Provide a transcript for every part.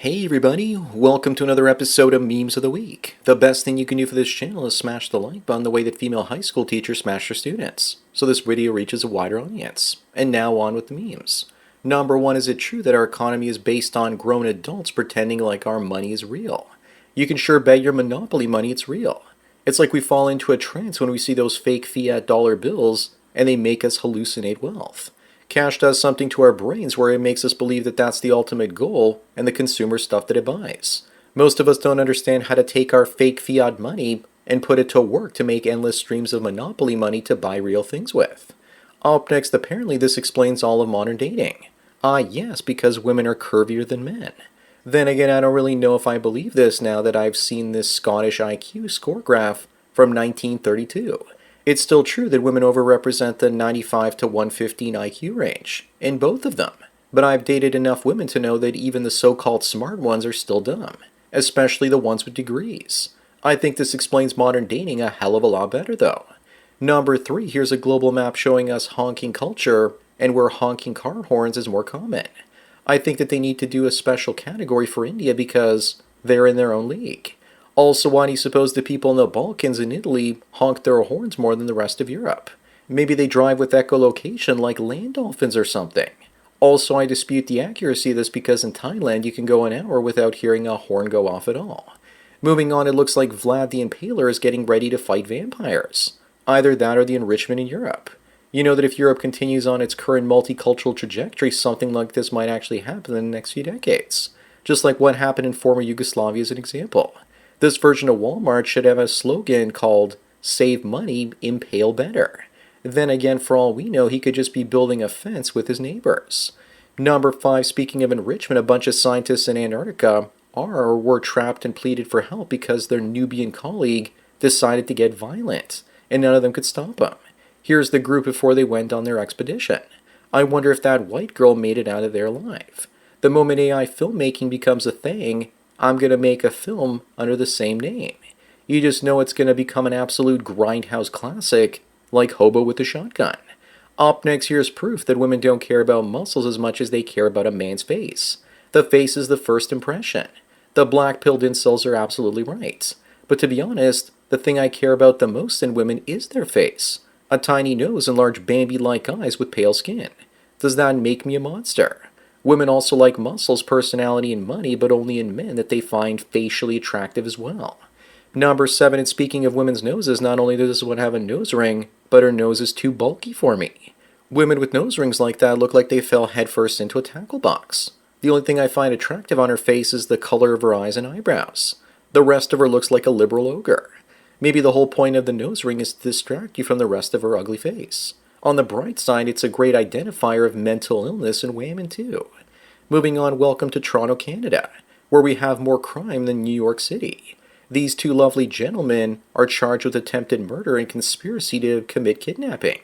Hey everybody, welcome to another episode of Memes of the Week. The best thing you can do for this channel is smash the like button the way that female high school teachers smash their students, so this video reaches a wider audience. And now on with the memes. Number one, is it true that our economy is based on grown adults pretending like our money is real? You can sure bet your Monopoly money it's real. It's like we fall into a trance when we see those fake fiat dollar bills and they make us hallucinate wealth. Cash does something to our brains where it makes us believe that that's the ultimate goal and the consumer stuff that it buys. Most of us don't understand how to take our fake fiat money and put it to work to make endless streams of Monopoly money to buy real things with. Up next, apparently this explains all of modern dating. Yes, because women are curvier than men. Then again, I don't really know if I believe this now that I've seen this Scottish IQ score graph from 1932. It's still true that women overrepresent the 95 to 115 IQ range, in both of them. But I've dated enough women to know that even the so-called smart ones are still dumb, especially the ones with degrees. I think this explains modern dating a hell of a lot better though. Number three, here's a global map showing us honking culture and where honking car horns is more common. I think that they need to do a special category for India because they're in their own league. Also, why do you suppose the people in the Balkans and Italy honk their horns more than the rest of Europe? Maybe they drive with echolocation like land dolphins or something. Also, I dispute the accuracy of this because in Thailand you can go an hour without hearing a horn go off at all. Moving on, it looks like Vlad the Impaler is getting ready to fight vampires. Either that or the enrichment in Europe. You know that if Europe continues on its current multicultural trajectory, something like this might actually happen in the next few decades. Just like what happened in former Yugoslavia as an example. This version of Walmart should have a slogan called, "Save money, impale better." Then again, for all we know, he could just be building a fence with his neighbors. Number five, speaking of enrichment, a bunch of scientists in Antarctica are or were trapped and pleaded for help because their Nubian colleague decided to get violent, and none of them could stop him. Here's the group before they went on their expedition. I wonder if that white girl made it out of there alive. The moment AI filmmaking becomes a thing, I'm going to make a film under the same name. You just know it's going to become an absolute grindhouse classic, like Hobo with a Shotgun. Up next, here's proof that women don't care about muscles as much as they care about a man's face. The face is the first impression. The black-pilled incels are absolutely right. But to be honest, the thing I care about the most in women is their face. A tiny nose and large Bambi-like eyes with pale skin. Does that make me a monster? Women also like muscles, personality, and money, but only in men that they find facially attractive as well. Number seven, and speaking of women's noses, not only does this one have a nose ring, but her nose is too bulky for me. Women with nose rings like that look like they fell headfirst into a tackle box. The only thing I find attractive on her face is the color of her eyes and eyebrows. The rest of her looks like a liberal ogre. Maybe the whole point of the nose ring is to distract you from the rest of her ugly face. On the bright side, it's a great identifier of mental illness and women too. Moving on, welcome to Toronto, Canada, where we have more crime than New York City. These two lovely gentlemen are charged with attempted murder and conspiracy to commit kidnapping.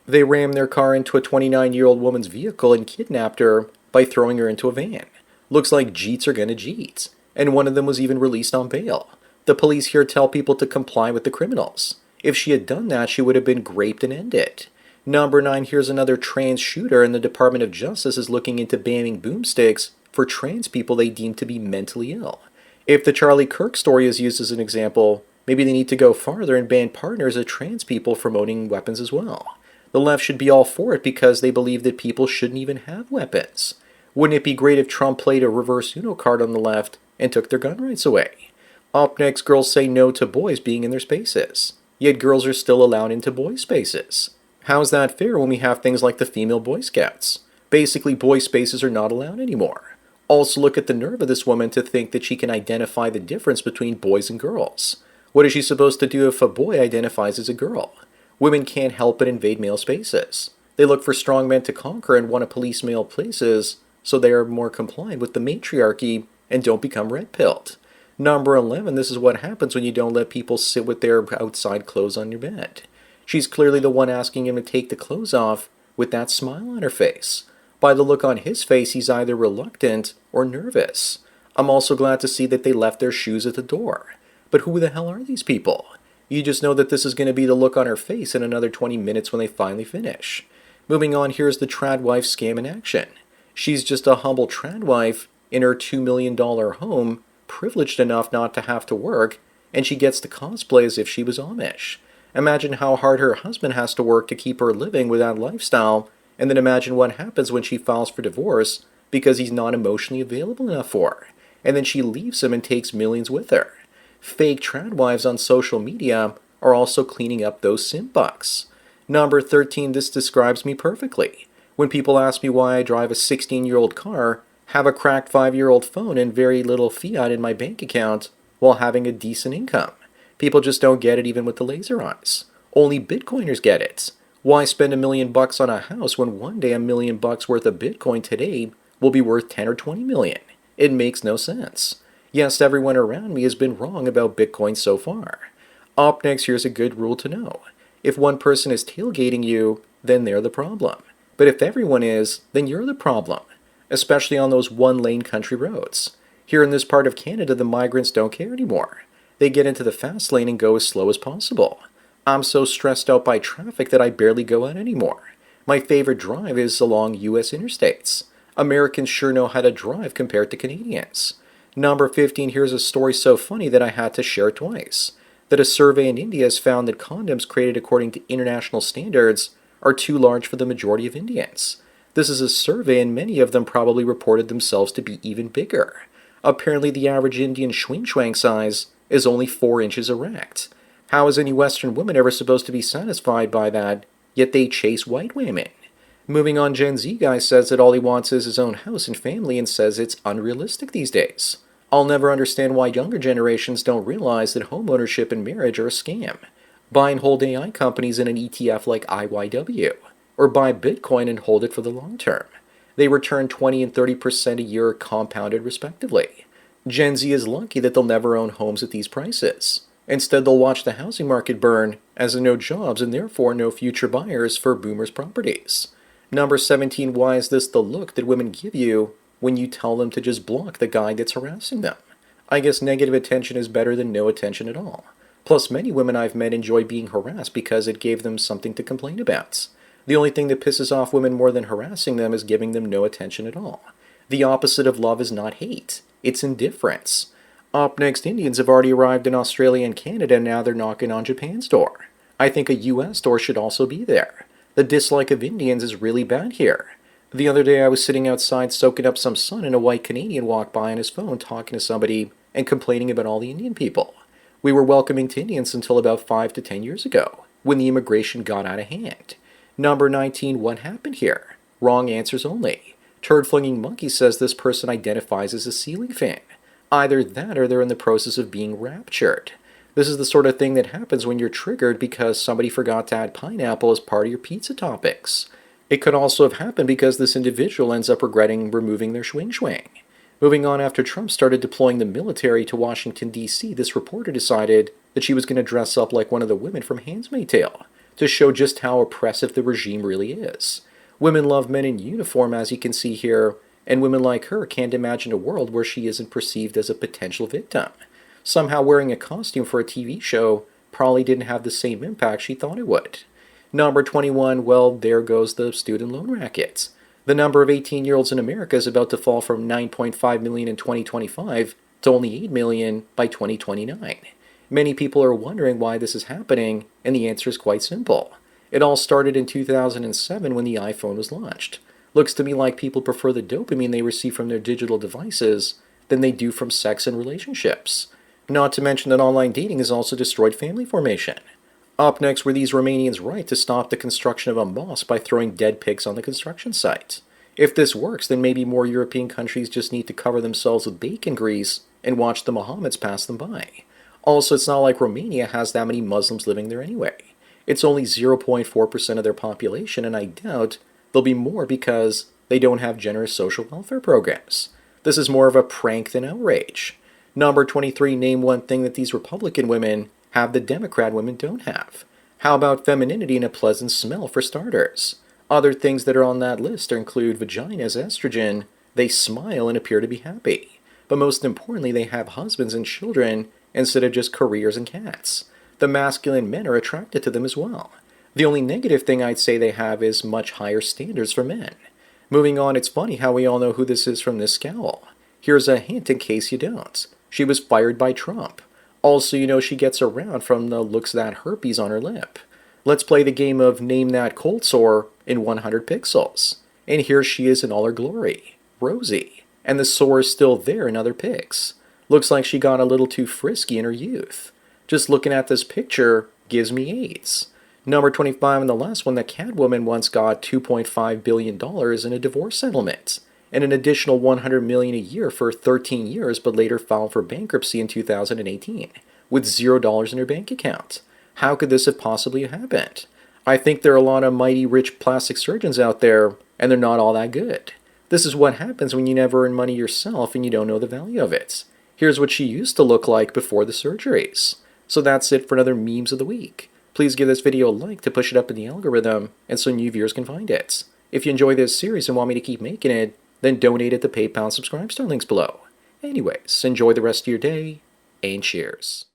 They rammed their car into a 29-year-old woman's vehicle and kidnapped her by throwing her into a van. Looks like Jeets are gonna Jeets, and one of them was even released on bail. The police here tell people to comply with the criminals. If she had done that, she would have been raped and ended. Number nine, here's another trans shooter, and the Department of Justice is looking into banning boomsticks for trans people they deem to be mentally ill. If the Charlie Kirk story is used as an example, maybe they need to go farther and ban partners of trans people from owning weapons as well. The left should be all for it because they believe that people shouldn't even have weapons. Wouldn't it be great if Trump played a reverse Uno card on the left and took their gun rights away? Up next, girls say no to boys being in their spaces, yet girls are still allowed into boys' spaces. How's that fair when we have things like the female Boy Scouts? Basically, boy spaces are not allowed anymore. Also, look at the nerve of this woman to think that she can identify the difference between boys and girls. What is she supposed to do if a boy identifies as a girl? Women can't help but invade male spaces. They look for strong men to conquer and want to police male places, so they are more compliant with the matriarchy and don't become red-pilled. Number 11, this is what happens when you don't let people sit with their outside clothes on your bed. She's clearly the one asking him to take the clothes off with that smile on her face. By the look on his face, he's either reluctant or nervous. I'm also glad to see that they left their shoes at the door. But who the hell are these people? You just know that this is going to be the look on her face in another 20 minutes when they finally finish. Moving on, here's the trad wife scam in action. She's just a humble trad wife in her $2 million home, privileged enough not to have to work, and she gets to cosplay as if she was Amish. Imagine how hard her husband has to work to keep her living with that lifestyle, and then imagine what happens when she files for divorce because he's not emotionally available enough for her, and then she leaves him and takes millions with her. Fake trad wives on social media are also cleaning up those simp bucks. Number 13, this describes me perfectly. When people ask me why I drive a 16-year-old car, have a cracked 5-year-old phone, and very little fiat in my bank account while having a decent income. People just don't get it even with the laser eyes. Only Bitcoiners get it. Why spend $1 million on a house when one day $1 million worth of Bitcoin today will be worth 10 or 20 million? It makes no sense. Yes, everyone around me has been wrong about Bitcoin so far. Up next, here's a good rule to know. If one person is tailgating you, then they're the problem. But if everyone is, then you're the problem, especially on those one-lane country roads. Here in this part of Canada, the migrants don't care anymore. They get into the fast lane and go as slow as possible. I'm so stressed out by traffic that I barely go out anymore. My favorite drive is along U.S. interstates. Americans sure know how to drive compared to Canadians. Number 15, here's a story so funny that I had to share it twice. That a survey in India has found that condoms created according to international standards are too large for the majority of Indians. This is a survey, and many of them probably reported themselves to be even bigger. Apparently, the average Indian schwing size is only 4 inches erect. How is any Western woman ever supposed to be satisfied by that, yet they chase white women? Moving on, Gen Z guy says that all he wants is his own house and family and says it's unrealistic these days. I'll never understand why younger generations don't realize that homeownership and marriage are a scam. Buy and hold AI companies in an ETF like IYW, or buy Bitcoin and hold it for the long term. They return 20 and 30% a year compounded respectively. Gen Z is lucky that they'll never own homes at these prices. Instead, they'll watch the housing market burn, as there are no jobs and therefore no future buyers for boomers' properties. Number 17, why is this the look that women give you when you tell them to just block the guy that's harassing them? I guess negative attention is better than no attention at all. Plus, many women I've met enjoy being harassed because it gave them something to complain about. The only thing that pisses off women more than harassing them is giving them no attention at all. The opposite of love is not hate, it's indifference. Up next, Indians have already arrived in Australia and Canada, and now they're knocking on Japan's door. I think a US store should also be there. The dislike of Indians is really bad here. The other day I was sitting outside soaking up some sun and a white Canadian walked by on his phone talking to somebody and complaining about all the Indian people. We were welcoming to Indians until about 5 to 10 years ago, when the immigration got out of hand. Number 19, what happened here? Wrong answers only. Turd-flinging monkey says this person identifies as a ceiling fan. Either that or they're in the process of being raptured. This is the sort of thing that happens when you're triggered because somebody forgot to add pineapple as part of your pizza toppings. It could also have happened because this individual ends up regretting removing their swing. Moving on, after Trump started deploying the military to Washington, D.C., this reporter decided that she was going to dress up like one of the women from Handmaid's Tale to show just how oppressive the regime really is. Women love men in uniform, as you can see here, and women like her can't imagine a world where she isn't perceived as a potential victim. Somehow wearing a costume for a TV show probably didn't have the same impact she thought it would. Number 21, well, there goes the student loan racket. The number of 18-year-olds in America is about to fall from 9.5 million in 2025 to only 8 million by 2029. Many people are wondering why this is happening, and the answer is quite simple. It all started in 2007 when the iPhone was launched. Looks to me like people prefer the dopamine they receive from their digital devices than they do from sex and relationships. Not to mention that online dating has also destroyed family formation. Up next, were these Romanians right to stop the construction of a mosque by throwing dead pigs on the construction site? If this works, then maybe more European countries just need to cover themselves with bacon grease and watch the Mohammeds pass them by. Also, it's not like Romania has that many Muslims living there anyway. It's only 0.4% of their population, and I doubt there'll be more because they don't have generous social welfare programs. This is more of a prank than outrage. Number 23, name one thing that these Republican women have that Democrat women don't have. How about femininity and a pleasant smell for starters? Other things that are on that list include vaginas, estrogen, they smile and appear to be happy. But most importantly, they have husbands and children instead of just careers and cats. The masculine men are attracted to them as well. The only negative thing I'd say they have is much higher standards for men. Moving on, it's funny how we all know who this is from this scowl. Here's a hint in case you don't. She was fired by Trump. Also, you know she gets around from the looks of that herpes on her lip. Let's play the game of Name That Cold Sore in 100 pixels. And here she is in all her glory, Rosie. And the sore is still there in other pics. Looks like she got a little too frisky in her youth. Just looking at this picture gives me AIDS. Number 25 and the last one, the Catwoman once got $2.5 billion in a divorce settlement, and an additional $100 million a year for 13 years, but later filed for bankruptcy in 2018, with $0 in her bank account. How could this have possibly happened? I think there are a lot of mighty rich plastic surgeons out there, and they're not all that good. This is what happens when you never earn money yourself and you don't know the value of it. Here's what she used to look like before the surgeries. So that's it for another Memes of the Week. Please give this video a like to push it up in the algorithm and so new viewers can find it. If you enjoy this series and want me to keep making it, then donate at the PayPal and Subscribe Star links below. Anyways, enjoy the rest of your day, and cheers.